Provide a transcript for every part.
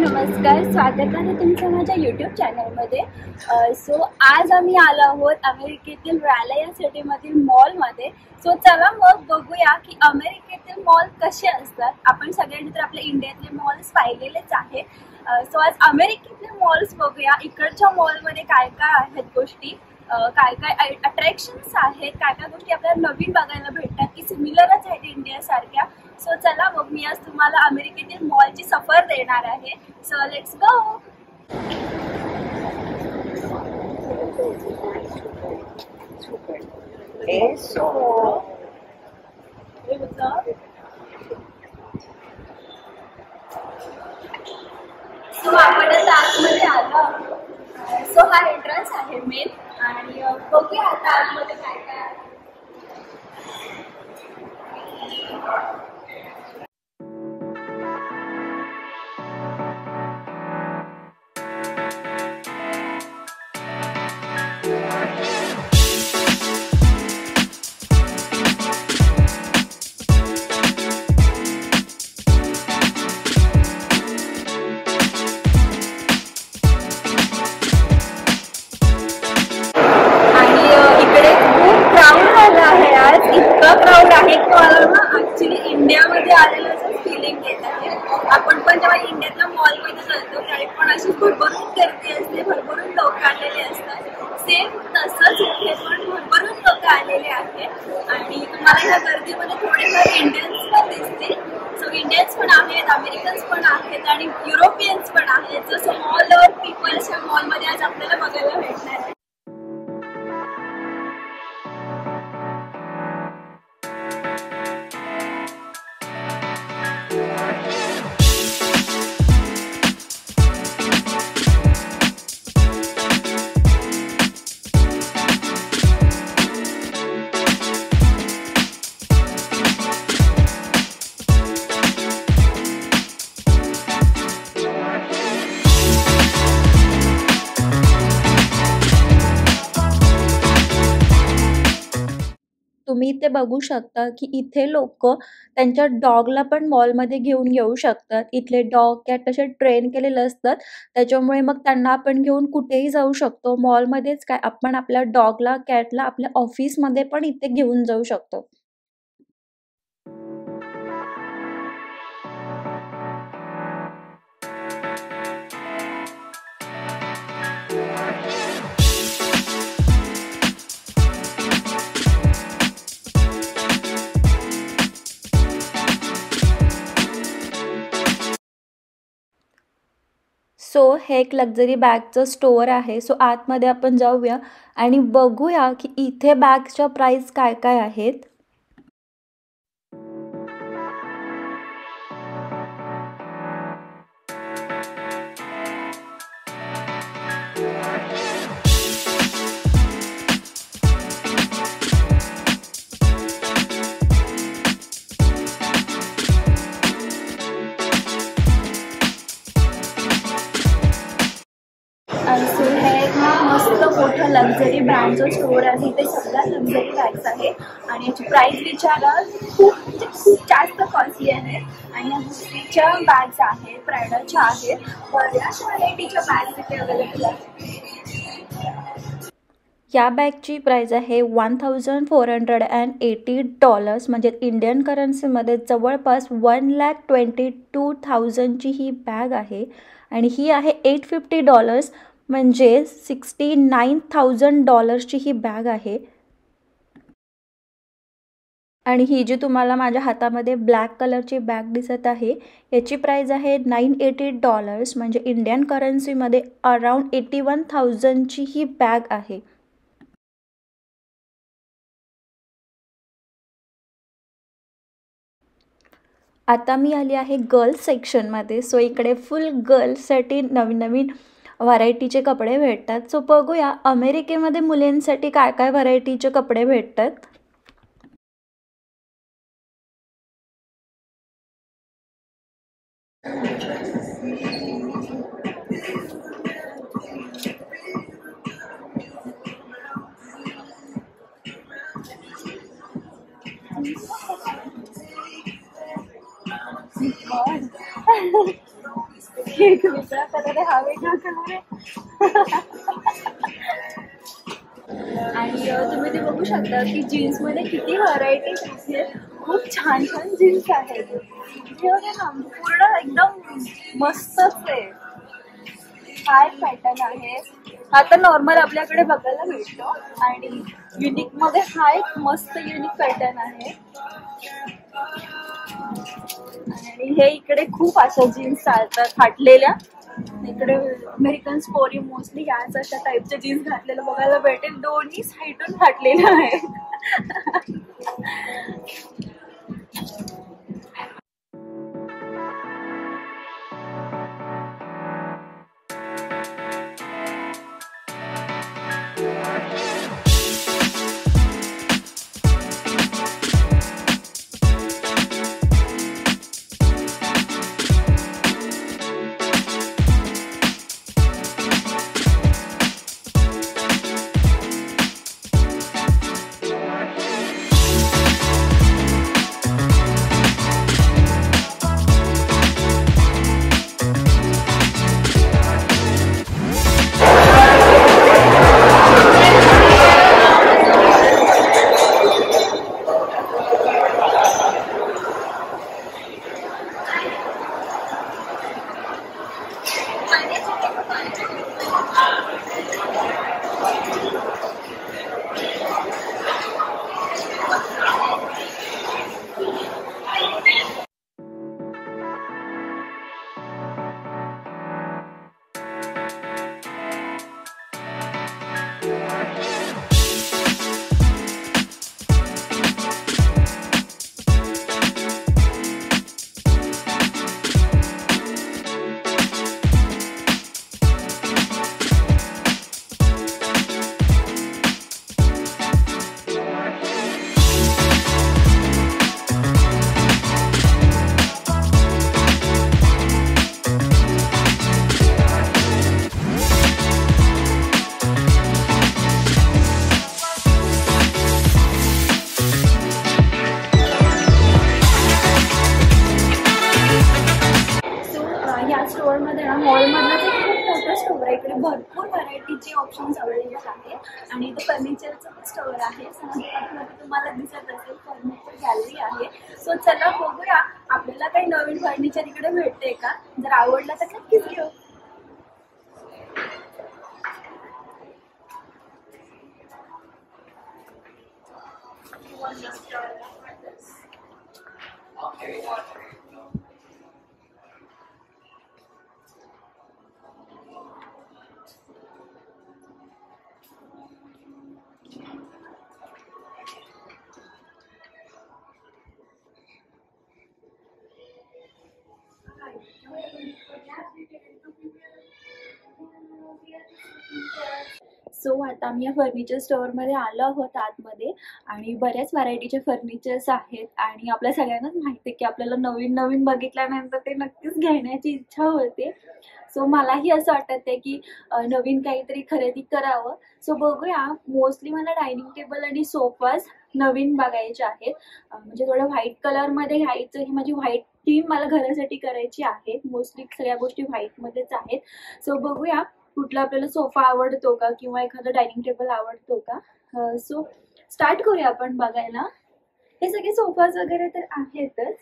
नमस्कार, स्वागत आहे तुमचं माझ्या यूट्यूब चॅनलमध्ये. सो आज आम्ही आलो आहोत अमेरिकेतील रॅले या सिटीमधील मॉलमध्ये. सो चला मग बघूया की अमेरिकेतील मॉल कसे असतात. आपण सगळ्यांनी तर आपल्या इंडियातले मॉल्स पाहिलेलेच आहे. सो आज अमेरिकेतील मॉल्स बघूया. इकडच्या मॉलमध्ये काय काय आहेत गोष्टी, काय काय अट्रॅक्शन्स आहेत, काय काय गोष्टी आपल्याला नवीन बघायला भेटतात की सिमिलरच आहेत इंडियासारख्या. सो चला मग मी आज तुम्हाला अमेरिकेतील मॉलची सफर देणार आहे. So let's go. सो आपण आता आतमध्ये आलो. सो हा एंट्रन्स आहे मेन आणि बघूया आता आतमध्ये काय काय आहे. इतका क्राऊड आहे की मला ना ऍक्च्युली इंडियामध्ये आलेलं असं फिलिंग येत आहे. आपण पण जेव्हा इंडियातल्या मॉलमध्ये जातो त्यावेळी पण अशी भरभरून गर्दी असते, भरभरून लोक आलेले असतात. सेम तसंच इथे पण भरभरून लोक आलेले आहेत आणि तुम्हाला ह्या गर्दीमध्ये थोडेफार इंडियन्स पण दिसतील. सो इंडियन्स पण आहेत, अमेरिकन्स पण आहेत आणि युरोपियन्स पण आहेत. जसं ऑल ओव्हर पीपल्सच्या मॉलमध्ये आज आपल्याला बघायला भेटणार आहे. तुम्ही इथे बघू शकता की इथे लोक त्यांच्या डॉगला पण मॉलमध्ये घेऊन येऊ शकतात. इथले डॉग कॅट असे ट्रेन केलेले असतात, त्याच्यामुळे मग त्यांना आपण घेऊन कुठेही जाऊ शकतो. मॉलमध्येच काय, आपण आपल्या डॉगला कॅटला आपल्या ऑफिसमध्ये पण इथे घेऊन जाऊ शकतो. सो हे एक लक्झरी बॅगचं स्टोअर आहे. सो आतमध्ये आपण जाऊया आणि बघूया की इथे बॅगच्या प्राइस काय काय आहेत. सो हे एक मस्त मोठं लक्झरी ब्रँडचं स्टोअर आहे. ते सगळ्या लक्झरी बॅग्स आहे आणि याची प्राइस विचाराल खूप जास्त कॉस्टली आहे. आणि या गुच्चीच्या बॅग्स आहेत, प्राडाच्या आहेत, बऱ्याच व्हरायटीच्या बॅग्स इथे अवेलेबल आहेत. या बॅगची प्राइस आहे $1,480 म्हणजे इंडियन करन्सीमध्ये जवळपास 1,22,000ची ही बॅग आहे. आणि ही आहे $850 म्हणजे $69,000ची ही बॅग आहे. आणि ही जी तुम्हाला माझ्या हातामध्ये ब्लॅक कलरची बॅग दिसत आहे याची प्राइस आहे $980 म्हणजे इंडियन करन्सीमध्ये अराउंड 81,000ची ही बॅग आहे. आता मी आली आहे गर्ल्स सेक्शनमध्ये. सो इकडे फुल गर्ल्ससाठी नवीन नवीन व्हरायटीचे कपडे भेटतात. सो बघूया अमेरिकेमध्ये मुलींसाठी काय काय व्हरायटीचे कपडे भेटतात. एक वेगळा कलर आहे, हा वेगळा कलर आहे. आणि तुम्ही ते बघू शकता की जीन्स मध्ये किती व्हरायटीज आहेत. खूप छान छान जीन्स आहेत. हे बघा ना, पूर्ण एकदम मस्तच आहे. हा एक पॅटर्न आहे. हा तर नॉर्मल आपल्याकडे बघायला मिळतो आणि युनिक मध्ये हा एक मस्त युनिक पॅटर्न आहे. आणि हे इकडे खूप अशा जीन्स चालतात फाटलेल्या. इकडे अमेरिकन स्पोरी मोस्टली याच अशा टाईपच्या जीन्स घातलेलं बघायला भेटेल. दोन्ही साईडून फाटलेल्या आहेत. स्टोअरमध्ये ना मॉलमधला जे खूप मोठं स्टोअर आहे. इकडे भरपूर व्हरायटीचे ऑप्शन्स अवेलेबल आहेत आणि इथे फर्निचरचं पण स्टोअर आहे. समजमध्ये तुम्हाला दिसत असेल फर्निचर गॅलरी आहे. सो चला बघूया आपल्याला काही नवीन फर्निचर इकडे भेटते का. जर आवडलं तर नक्कीच घेऊ. सो आता आम्ही या फर्निचर स्टोअरमध्ये आलो आहोत आतमध्ये आणि बऱ्याच व्हरायटीचे फर्निचर्स आहेत. आणि आपल्या सगळ्यांनाच माहिती आहे की आपल्याला नवीन नवीन बघितल्यानंतर ते नक्कीच घेण्याची इच्छा होते. सो मलाही असं वाटत आहे की नवीन काहीतरी खरेदी करावं. सो बघूया. मोस्टली मला डायनिंग टेबल आणि सोफाज नवीन बघायचे आहेत. म्हणजे थोडं व्हाईट कलरमध्ये घ्यायचं. ही माझी व्हाईट थीम मला घरासाठी करायची आहे. मोस्टली सगळ्या गोष्टी व्हाईटमध्येच आहेत. सो बघूया कुठला आपल्याला सोफा आवडतो का किंवा एखादा डायनिंग टेबल आवडतो का. सो स्टार्ट करूया आपण बघायला. हे सगळे सोफाज वगैरे तर आहेतच.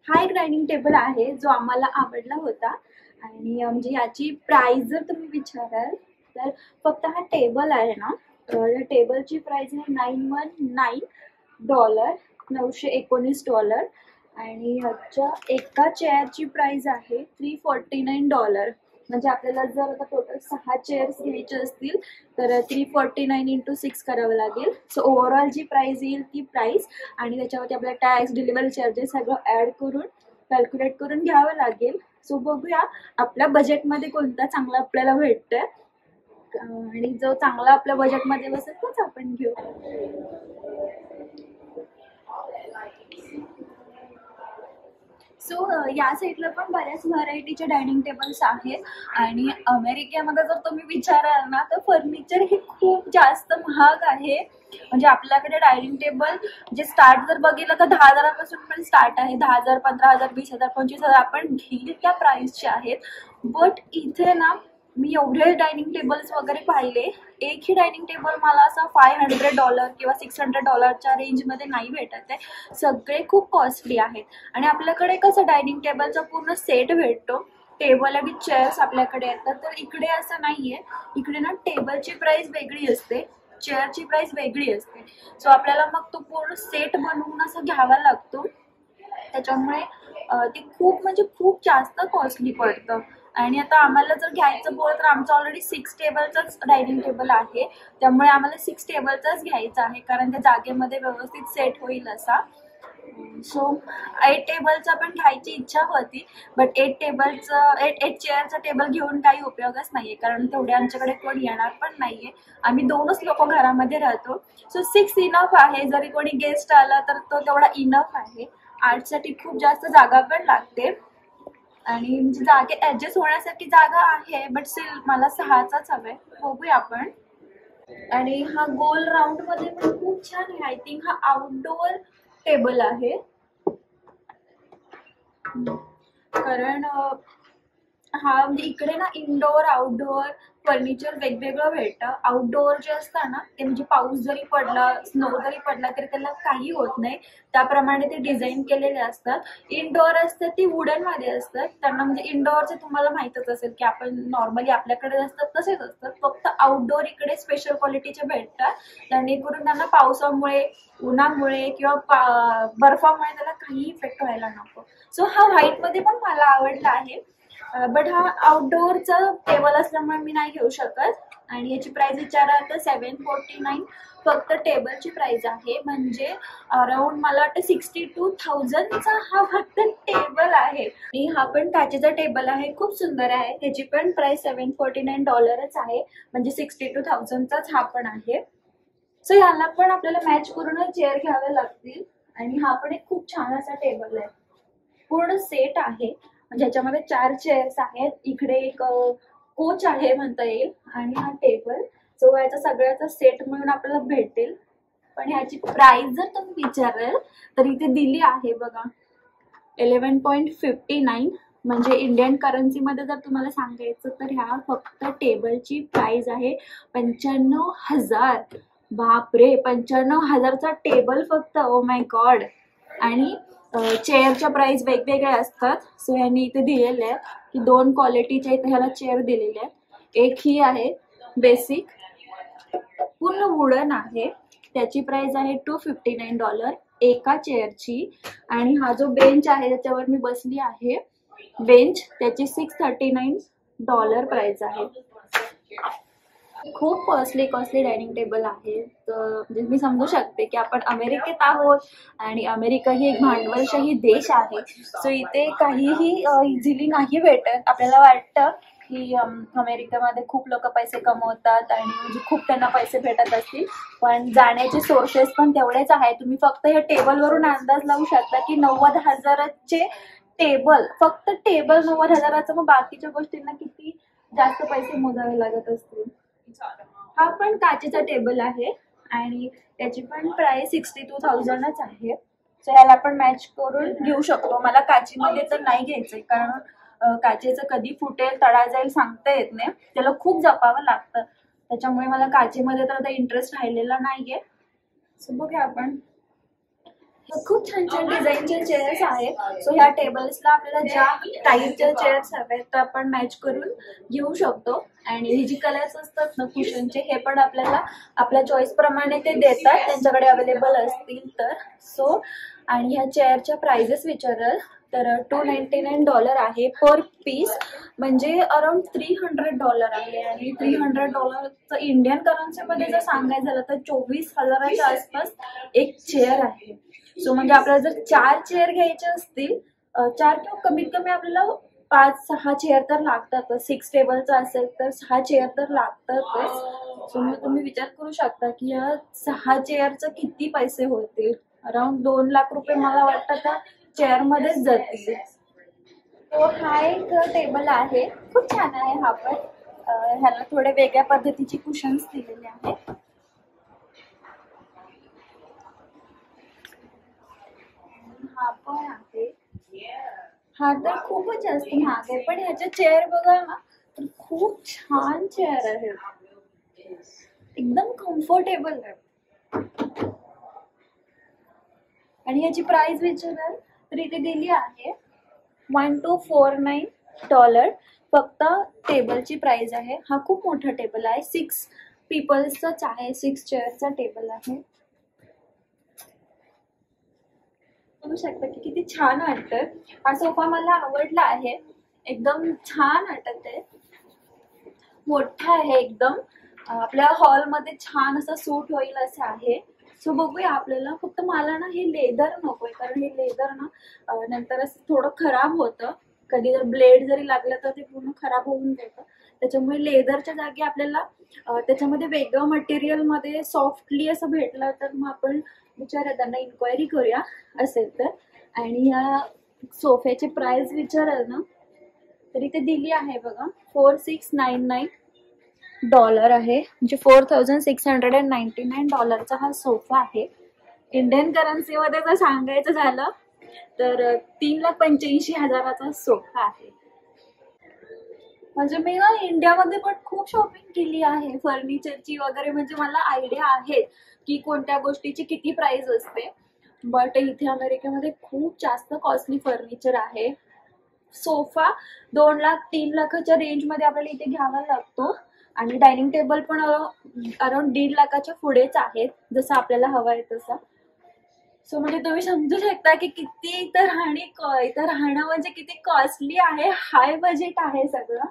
हा एक डायनिंग टेबल आहे जो आम्हाला आवडला होता. आणि म्हणजे याची प्राइस जर तुम्ही विचाराल तर फक्त हा टेबल आहे ना, तर टेबलची प्राइस आहे $919, $919. आणि ह्याच्या एका चेअरची प्राइस आहे $349. म्हणजे आपल्याला जर आता टोटल 6 चेअर्स घ्यायचे असतील तर 349 × 6 करावं लागेल. सो ओव्हरऑल जी प्राइस येईल ती प्राइस आणि त्याच्यावरती आपल्याला टॅक्स, डिलिव्हरी चार्जेस सगळं ॲड करून कॅल्क्युलेट करून घ्यावं लागेल. सो बघूया आपल्या बजेटमध्ये कोणता चांगला आपल्याला भेटतोय आणि जो चांगला आपल्या बजेटमध्ये बसेल तोच आपण घेऊ. सो या साईडला पण बऱ्याच व्हरायटीचे डायनिंग टेबल्स आहेत आणि अमेरिकेमध्ये जर तुम्ही विचाराल ना तर फर्निचर हे खूप जास्त महाग आहे. म्हणजे आपल्याकडे डायनिंग टेबल जे स्टार्ट जर बघितलं तर 10,000पासून पण स्टार्ट आहे. 10,000, 15,000, 20,000, 25,000 आपण घेईल त्या प्राइसचे आहेत. बट इथे ना मी एवढे डायनिंग टेबल्स वगैरे पाहिले, एकही डायनिंग टेबल मला असं $500 किंवा $600च्या रेंजमध्ये नाही भेटत आहे. सगळे खूप कॉस्टली आहेत. आणि आपल्याकडे कसं डायनिंग टेबलचा पूर्ण सेट भेटतो, टेबल आणि चेअर्स आपल्याकडे येतात. तर इकडे असं नाहीये. इकडे ना टेबलची प्राइस वेगळी असते, चेअरची प्राइस वेगळी असते. सो आपल्याला मग तो पूर्ण सेट बनवून असं घ्यावा लागतो. त्याच्यामुळे ते खूप म्हणजे खूप जास्त कॉस्टली पडतं. आणि आता आम्हाला जर घ्यायचं बोललं तर आमचं ऑलरेडी 6 टेबलचाच डायनिंग टेबल आहे. त्यामुळे आम्हाला 6 टेबलचाच घ्यायचा आहे कारण त्या जागेमध्ये व्यवस्थित सेट होईल असा. सो 8 टेबलचा पण घ्यायची इच्छा होती. बट 8 चेअरचा टेबल घेऊन काही उपयोगच नाहीये कारण तेवढे आमच्याकडे कोणी येणार पण नाहीये. आम्ही 2च लोक घरामध्ये राहतो. सो 6 इनफ आहे. जरी कोणी गेस्ट आला तर तो तेवढा इनफ आहे. आर्टसाठी खूप जास्त जागा पण लागते आणि म्हणजे जागे ऍडजस्ट होण्यासाठी जागा आहे. बट स्टील मला 6चाच हवाय. बघूया आपण. आणि हा गोल राऊंड मध्ये पण खूप छान आहे. आय थिंक हा आउटडोअर टेबल आहे कारण हा म्हणजे इकडे ना इनडोअर आउटडोअर फर्निचर वेगवेगळं भेटतं. आउटडोअर जे असतं ना ते म्हणजे पाऊस जरी पडला, स्नो जरी पडला तरी त्याला काही होत नाही, त्याप्रमाणे ते डिझाईन केलेले असतात. इनडोअर असतात ती वुडन मध्ये असतात. त्यांना म्हणजे इनडोअरचे तुम्हाला माहितच असेल की आपण नॉर्मली आपल्याकडे असतात तसेच असतात, फक्त आउटडोअर इकडे स्पेशल क्वालिटीचे भेटतात. जेणेकरून त्यांना पावसामुळे, उन्हामुळे किंवा बर्फामुळे त्याला काही इफेक्ट व्हायला नको. सो हा व्हाईट मध्ये पण मला आवडला आहे. बट हा आउटडोअरचा टेबल असल्यामुळे मी नाही घेऊ शकत. आणि याची प्राइस विचाराल तर $749 फक्त टेबलची प्राइस आहे. म्हणजे अराउंड मला वाटतं 62,000चा हा फक्त टेबल आहे. आणि हा पण काचेचा टेबल आहे, खूप सुंदर आहे. त्याची पण प्राइस $749च आहे. म्हणजे 62,000चाच हा पण आहे. सो ह्याला पण आपल्याला मॅच करूनच चेअर घ्यावे लागतील. आणि हा पण एक खूप छान असा टेबल आहे, पूर्ण सेट आहे. ज्याच्यामध्ये 4 चेअर्स आहेत. इकडे एक कोच आहे म्हणता येईल आणि हा टेबल. सो याचा सगळ्याचा सेट मिळून आपल्याला भेटेल. पण ह्याची प्राइस जर तुम्ही विचाराल तर इथे दिली आहे बघा 11.59. म्हणजे इंडियन करन्सीमध्ये जर तुम्हाला सांगायचं तर ह्या फक्त टेबलची प्राइस आहे 95,000. बापरे, 95,000चा टेबल फक्त. Oh my God. आणि चेअरच्या प्राइस वेगवेगळ्या असतात. सो यांनी इथे दिलेले आहेत की 2 क्वालिटीच्या इथे ह्याला चेअर दिलेले आहेत. एक ही आहे बेसिक, पूर्ण वुडन आहे. त्याची प्राइस आहे $259 एका चेअरची. आणि हा जो बेंच आहे त्याच्यावर मी बसली आहे, बेंच, त्याची $639 प्राइस आहे. खूप कॉस्टली डायनिंग टेबल आहे. म्हणजे मी समजू शकते की आपण अमेरिकेत आहोत आणि अमेरिका ही एक भांडवलशाही देश आहे. सो इथे काहीही इझिली नाही भेटत. आपल्याला वाटतं की अमेरिकेमध्ये खूप लोक पैसे कमवतात आणि म्हणजे खूप त्यांना पैसे भेटत असतील, पण जाण्याचे सोर्सेस पण तेवढेच आहे. तुम्ही फक्त हे टेबलवरून अंदाज लावू शकता की 90,000चे टेबल, फक्त टेबल 90,000चं, मग बाकीच्या गोष्टींना किती जास्त पैसे मोजावे लागत असतील. हा पण काचेचा टेबल आहे आणि त्याची पण प्राइस 62,000च आहे. सो ह्याला आपण मॅच करून घेऊ शकतो. मला काचेमध्ये तर नाही घ्यायचंय कारण काचेचं कधी फुटेल, तडा जाईल सांगता येत नाही. त्याला खूप जपावं लागतं. त्याच्यामुळे मला काचेमध्ये तर आता इंटरेस्ट राहिलेला नाहीये. सो बघूया आपण. खूप छान छान डिझाईनचे चेअर्स आहेत. सो ह्या टेबल्सला आपल्याला ज्या टाईपच्या चेअर्स हव्यात त्या आपण मॅच करून घेऊ शकतो. आणि हे जे कलर्स असतात ना कुशनचे, हे पण आपल्याला आपल्या चॉईस प्रमाणे ते देतात, त्यांच्याकडे अवेलेबल असतील तर. सो आणि ह्या चेअरच्या प्राइजेस विचाराल तर $299 आहे पर पीस. म्हणजे अराउंड $300 आहे. आणि $300चं इंडियन करन्सीमध्ये जर सांगायचं झालं तर 24,000च्या आसपास एक चेअर आहे. सो म्हणजे आपल्याला जर 4 चेअर घ्यायचे असतील, 4 किंवा कमीत कमी आपल्याला 5-6 चेअर तर लागतातच. 6 टेबलचा असेल तर 6 चेअर तर लागतातच. सो मग तुम्ही विचार करू शकता की या 6 चेअरचं किती पैसे होतील. अराउंड 2 लाख रुपये मला वाटतं त्या चेअरमध्येच जातील. तो हा एक टेबल आहे, खूप छान आहे हा पण. ह्याला थोडे वेगळ्या पद्धतीचे कुशन्स दिलेले आहेत. हा पण आहे. हा तर खूपच जास्त महाग आहे, पण ह्याच्या चेअर बघा ना, तर खूप छान चेअर आहे, एकदम कम्फर्टेबल आहे. आणि ह्याची प्राइस विचाराल तर इथे दिली आहे $1249. फक्त टेबलची प्राइस आहे. हा खूप मोठा टेबल आहे, 6 पीपल्सचाच आहे, 6 चेअरचा टेबल आहे. बघू शकता की किती छान वाटतं. हा सोफा मला आवडला आहे, एकदम छान वाटत आहे, मोठा आहे एकदम. आपल्या हॉलमध्ये छान असं सूट होईल असं आहे. सो बघूया आपल्याला. फक्त मला ना हे लेदर नकोय, कारण हे लेदर ना नंतर असं थोडं खराब होतं. कधी जर ब्लेड जरी लागलं तर ते पूर्ण खराब होऊन जातं. त्याच्यामुळे लेदरच्या जागी आपल्याला त्याच्यामध्ये वेगळं मटेरियल मध्ये सॉफ्टली असं भेटलं तर मग आपण विचारूया, त्यांना इन्क्वायरी करूया असेल तर. आणि या सोफ्याची प्राइस विचाराल ना तरी ते दिली आहे बघा, $4699 आहे, म्हणजे $4699 हा सोफा आहे. इंडियन करन्सीमध्ये जर सांगायचं झालं तर 3,85,000चा सोफा आहे. म्हणजे मी ना इंडियामध्ये पण खूप शॉपिंग केली आहे फर्निचरची वगैरे, म्हणजे मला आयडिया आहे की कोणत्या गोष्टीची किती प्राइस असते. बट इथे अमेरिकेमध्ये खूप जास्त कॉस्टली फर्निचर आहे. सोफा 2 लाख 3 लाखाच्या रेंजमध्ये आपल्याला इथे घ्यावा लागतो. आणि डायनिंग टेबल पण अराउंड 1.5 लाखाच्या पुढेच आहेत, जसं आपल्याला हवं आहे तसं. सो म्हणजे तुम्ही समजू शकता की किती इथं राहणं म्हणजे किती कॉस्टली आहे, हाय बजेट आहे सगळं.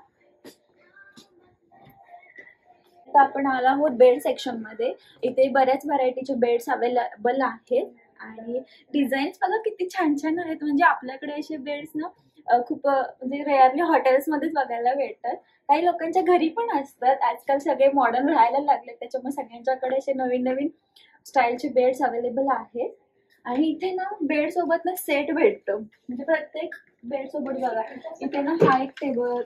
आता आपण आलो आहोत बेड सेक्शन मध्ये. इथे बऱ्याच व्हरायटीचे बेड्स अवेलेबल आहेत आणि डिझाईन्स बघा किती छान छान आहेत. म्हणजे आपल्याकडे असे बेड्स ना खूप म्हणजे रेअरली हॉटेल्समध्येच बघायला भेटतात. काही लोकांच्या घरी पण असतात. आजकाल सगळे मॉडर्न राहायला लागले, त्याच्यामुळे सगळ्यांच्याकडे असे नवीन नवीन स्टाईलचे बेड्स अवेलेबल आहेत. आणि इथे ना बेड सोबत ना सेट भेटतो, म्हणजे प्रत्येक बेड सोबत बघा इथे ना हा एक टेबल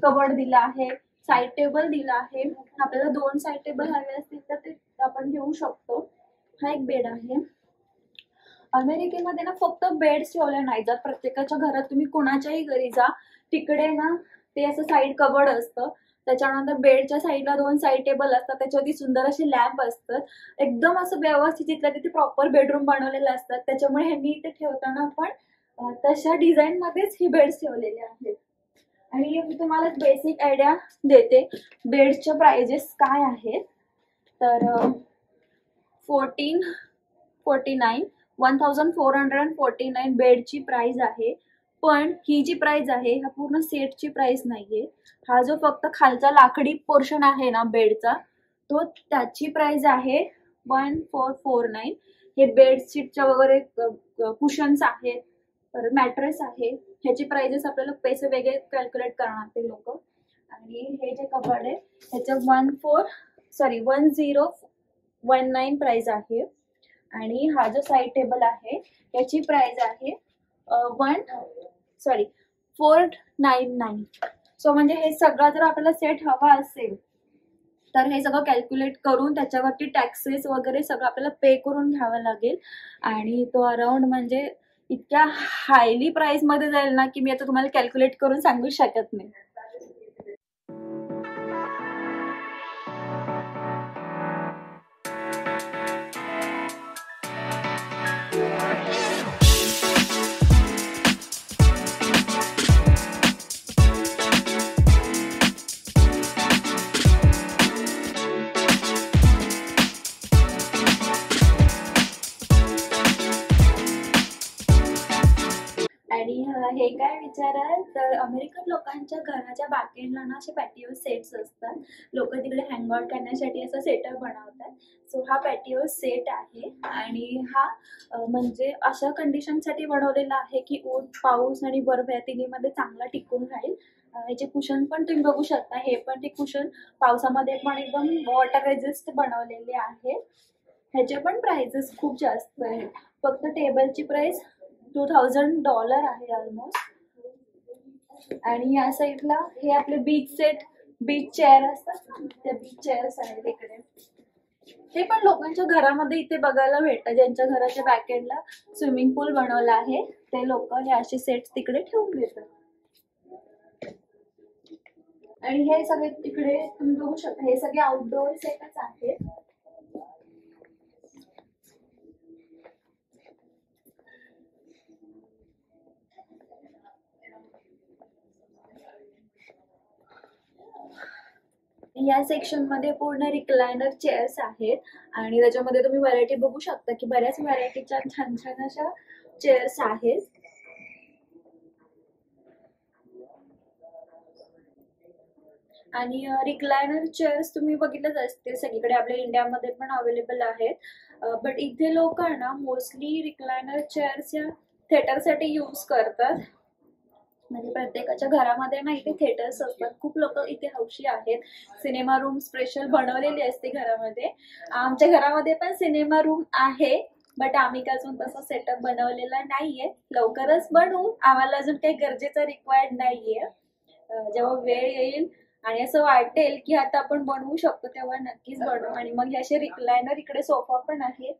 कबड दिला आहे, साईड टेबल दिला आहे. आपल्याला 2 साईड टेबल हवे असतील तर ते आपण घेऊ शकतो. हा एक बेड आहे. अमेरिकेमध्ये ना फक्त बेड्स ठेवले नाही जात, प्रत्येकाच्या घरात तुम्ही कुणाच्याही घरी जा तिकडे ना ते असं साईड कबड असतं. त्याच्यानंतर बेडच्या साईडला 2 साईड टेबल असतात, त्याच्यावरती सुंदर असे लॅम्प असतात. एकदम असं व्यवस्थित तिथल्या तिथे प्रॉपर बेडरूम बनवलेले असतात. त्याच्यामुळे ह्यांनी इथे ठेवताना पण तशा डिझाईन मध्येच ही बेड्स ठेवलेले आहेत. आणि मी तुम्हाला बेसिक आयडिया देते बेडच्या प्राइजेस काय आहेत. तर 1449 बेडची प्राइस आहे. पण ही जी प्राइस आहे हा पूर्ण सेटची प्राइस नाहीये. हा जो फक्त खालचा लाकडी पोर्शन आहे ना बेडचा, तो त्याची प्राइस आहे 1449. हे बेडशीटच्या वगैरे कुशन्स आहेत, परत मॅट्रेस आहे, ह्याची प्राइजेस आपल्याला पैसे वेगळे कॅल्क्युलेट करणार ते लोक. आणि हे जे कबड आहे ह्याचं 1019 प्राइस आहे. आणि हा जो साईड टेबल आहे याची प्राइस आहे 499. सो म्हणजे हे सगळं जर आपल्याला सेट हवा असेल तर हे सगळं कॅल्क्युलेट करून त्याच्यावरती टॅक्सेस वगैरे सगळं आपल्याला पे करून घ्यावं लागेल. आणि तो अराउंड म्हणजे इतक्या हायली प्राइस मध्ये जाईल ना की मी आता तुम्हाला कॅल्क्युलेट करून सांगू शकत नाही. आणि हे काय विचाराल तर अमेरिकन लोकांच्या घराच्या बाकेंडला ना असे पॅटिओ सेट्स असतात. लोक तिकडे हँगआउट करण्यासाठी असं सेटअप बनवतात. सो हा पॅटिओ सेट आहे. आणि हा म्हणजे अशा कंडिशनसाठी बनवलेला आहे की ऊन, पाऊस आणि बर्फ या तिन्हीमध्ये चांगला टिकून राहील. याचे कुशन पण तुम्ही बघू शकता, हे पण ते कुशन पावसामध्ये पण एकदम वॉटर रेजिस्ट बनवलेले आहे. ह्याचे पण प्राइसेस खूप जास्त आहेत. फक्त टेबलची प्राइस $2000 आहे ऑलमोस्ट. आणि या साईडला हे आपले बीच सेट, बीच चेअर असतात, त्या बीच चेअर्स आहेत इकडे. ते पण लोकांच्या घरामध्ये इथे बघायला भेटतं, ज्यांच्या घराच्या बॅक एंडला स्विमिंग पूल बनवला आहे ते लोक हे असे सेट तिकडे ठेवून घेतात. आणि हे सगळे तिकडे तुम्ही बघू शकता, हे सगळे आउटडोअर सेटच आहेत. या सेक्शन मध्ये पूर्ण रिक्लायनर चेअर्स आहेत आणि त्याच्यामध्ये तुम्ही व्हरायटी बघू शकता की बऱ्याच व्हरायटीच्या छान छान अशा चेअर्स आहेत. आणि रिक्लायनर चेअर्स तुम्ही बघितलंच असतील, सगळीकडे आपल्या इंडियामध्ये पण अवेलेबल आहेत. बट इथे लोक ना मोस्टली रिक्लायनर चेअर्स या थिएटरसाठी यूज करतात. म्हणजे प्रत्येकाच्या घरामध्ये ना इथे थिएटर्स असतात, खूप लोक इथे हौशी आहेत. सिनेमा रूम स्पेशल बनवलेली असते घरामध्ये. आमच्या घरामध्ये पण सिनेमा रूम आहे, बट आम्ही अजून तसा सेटअप बनवलेला नाहीये. लवकरच बनवू, आम्हाला अजून काही गरजेचं रिक्वायर्ड नाहीये. जेव्हा वेळ येईल आणि असं वाटेल की आता आपण बनवू शकतो तेव्हा नक्कीच बनवू. आणि मग असे रिक्लायनर इकडे सोफा पण आहे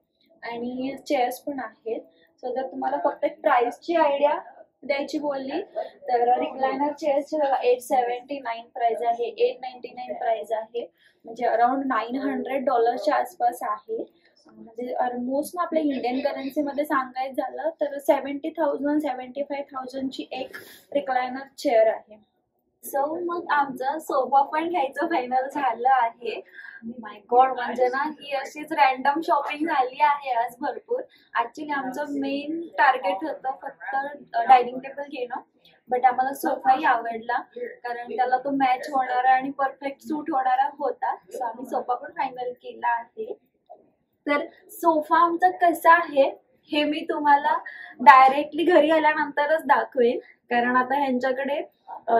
आणि चेअर्स पण आहेत. सो जर तुम्हाला फक्त एक प्राइसची आयडिया द्यायची बोलली तर रिक्लायनर चेअर्सची $879 प्राइस आहे, $899 प्राइस आहे, म्हणजे अराउंड $900 आसपास आहे. म्हणजे ऑलमोस्ट ना आपल्या इंडियन करन्सीमध्ये सांगायचं झालं तर 70,000-75,000 ची एक रिक्लायनर चेअर आहे. सो मग आमचा सोफा पण घ्यायचं फायनल झालं आहे. माय गॉड, म्हणजे ना ही अशीच रॅन्डम शॉपिंग झाली आहे आज भरपूर. ऍक्च्युली आमचं मेन टार्गेट होतं फक्त डायनिंग टेबल घेणं, बट आम्हाला सोफाही आवडला कारण त्याला तो मॅच होणारा आणि परफेक्ट सूट होणारा होता. सो आम्ही सोफा पण फायनल केला आहे. तर सोफा आमचा कसा आहे हे मी तुम्हाला डायरेक्टली घरी आल्यानंतरच दाखवेन, कारण आता ह्यांच्याकडे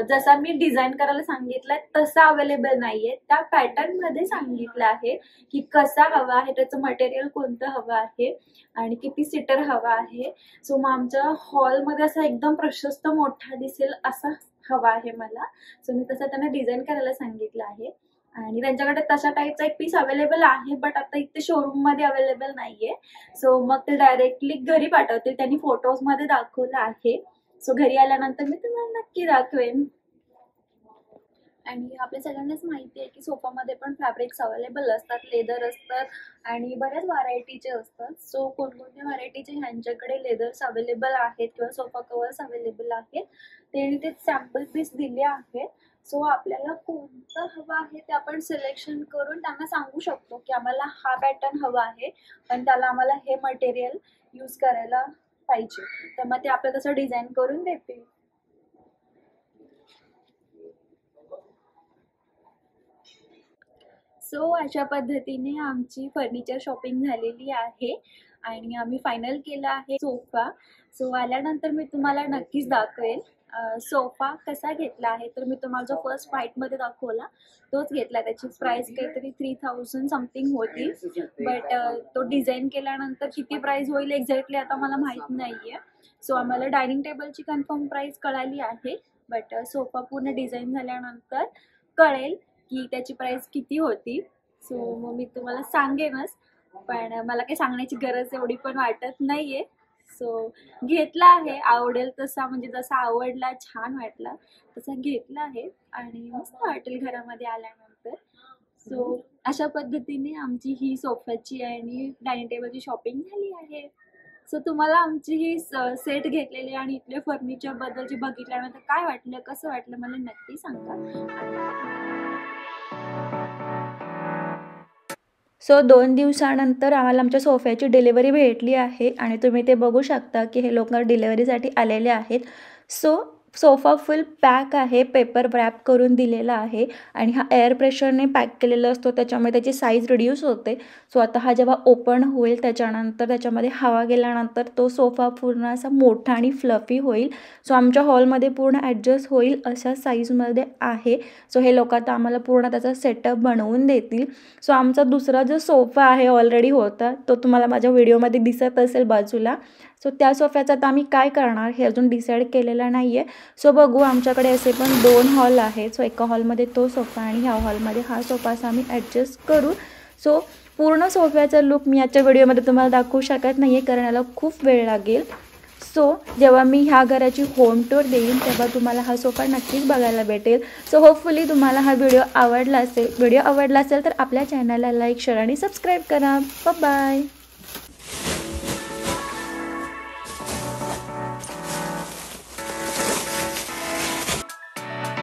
जसा मी डिझाईन करायला सांगितलंय तसा अवेलेबल नाहीये. त्या पॅटर्न मध्ये सांगितलं आहे की कसा हवा आहे, त्याचं मटेरियल कोणतं हवं आहे आणि किती सीटर हवा आहे. सो मग आमच्या हॉलमध्ये असा एकदम प्रशस्त मोठा दिसेल असा हवा आहे मला. सो मी तसं त्यांना डिझाईन करायला सांगितलं आहे आणि त्यांच्याकडे तशा टाईपचा एक पीस अवेलेबल आहे, बट आता इथे शोरूम मध्ये अवेलेबल नाहीये. सो मग ते डायरेक्टली घरी पाठवतील, त्यांनी फोटोज मध्ये दाखवलं आहे. सो घरी आल्यानंतर मी तुम्हाला नक्की दाखवेन. आणि आपल्या सगळ्यांनाच माहिती आहे की सोफामध्ये पण फॅब्रिक्स अवेलेबल असतात, लेदर असतात आणि बऱ्याच व्हरायटीचे असतात. सो कोणकोणत्या व्हरायटीचे ह्यांच्याकडे लेदर्स अवेलेबल आहेत किंवा सोफा कवर्स अवेलेबल आहेत ते सॅम्पल पीस दिले आहेत. सो आपल्याला कोणतं हवं आहे ते आपण सिलेक्शन करून त्यांना सांगू शकतो की आम्हाला हा पॅटर्न हवा आहे पण त्याला आम्हाला हे मटेरियल यूज करायला पाहिजे, तर मग ते आपल्याला तसं डिझाईन करून देतील. सो अशा पद्धतीने आमची फर्निचर शॉपिंग झालेली आहे आणि आम्ही फायनल केला आहे सोफा. सो आल्यानंतर मी तुम्हाला नक्कीच दाखवेल सोफा कसा घेतला आहे. तर मी तुम्हाला जो फर्स्ट व्हाईटमध्ये दाखवला तोच घेतला. त्याची प्राइस काहीतरी 3,000 समथिंग होती, बट तो डिझाईन केल्यानंतर किती प्राइस होईल एक्झॅक्टली आता मला माहीत नाहीये. सो आम्हाला डायनिंग टेबलची कन्फर्म प्राइस कळाली आहे, बट सोफा पूर्ण डिझाईन झाल्यानंतर कळेल की त्याची प्राइस किती होती. सो मग मी तुम्हाला सांगेनच, पण मला काही सांगण्याची गरज एवढी पण वाटत नाहीये. सो घेतला आहे, आवडेल तसा, म्हणजे जसा आवडला छान वाटला तसा घेतला आहे आणि मस्त वाटेल घरामध्ये आल्यानंतर. सो अशा पद्धतीने आमची ही सोफ्याची आणि डायनिंग टेबलची शॉपिंग झाली आहे. सो तुम्हाला आमची ही सेट घेतलेली आणि इथले फर्निचर बद्दलची बघितल्यानंतर काय वाटलं, कसं वाटलं मला नक्की सांगा. सो 2 दिवसानंतर आम्हाला आमच्या सोफ्याची डिलिव्हरी भेटली आहे आणि तुम्ही ते बघू शकता की हे लोक डिलिव्हरीसाठी आलेले आहेत. सो सोफा फुल पॅक आहे, पेपर रॅप करून दिलेला आहे आणि हा एअर प्रेशरने पॅक केलेला असतो, त्याच्यामुळे त्याची साईज रिड्यूस होते. सो आता हा जेव्हा ओपन होईल त्याच्यानंतर त्याच्यामध्ये हवा गेल्यानंतर तो सोफा पूर्ण असा मोठा आणि फ्लफी होईल. सो आमच्या हॉलमध्ये पूर्ण ॲडजस्ट होईल अशा साईजमध्ये आहे. सो हे लोक आता आम्हाला पूर्ण त्याचा सेटअप बनवून देतील. सो आमचा दुसरा जो सोफा आहे ऑलरेडी होता तो तुम्हाला माझ्या व्हिडिओमध्ये दिसत असेल बाजूला. सो त्या सोफ्याचं आता आम्ही काय करणार हे अजून डिसाईड केलेलं नाही आहे. सो बघू, आमच्याकडे असे पण 2 हॉल आहेत. सो एका हॉलमध्ये तो सोफा आणि ह्या हॉलमध्ये हा सोफा असा आम्ही ॲडजस्ट करू. सो पूर्ण सोफ्याचा लुक मी आजच्या व्हिडिओमध्ये तुम्हाला दाखवू शकत नाही आहे, कारण याला खूप वेळ लागेल. सो जेव्हा मी ह्या घराची होम टूर देईन तेव्हा तुम्हाला हा सोफा नक्कीच बघायला भेटेल. सो होपफुली तुम्हाला हा व्हिडिओ आवडला असेल तर आपल्या चॅनलला लाईक, शेअर आणि सबस्क्राईब करा. बाय.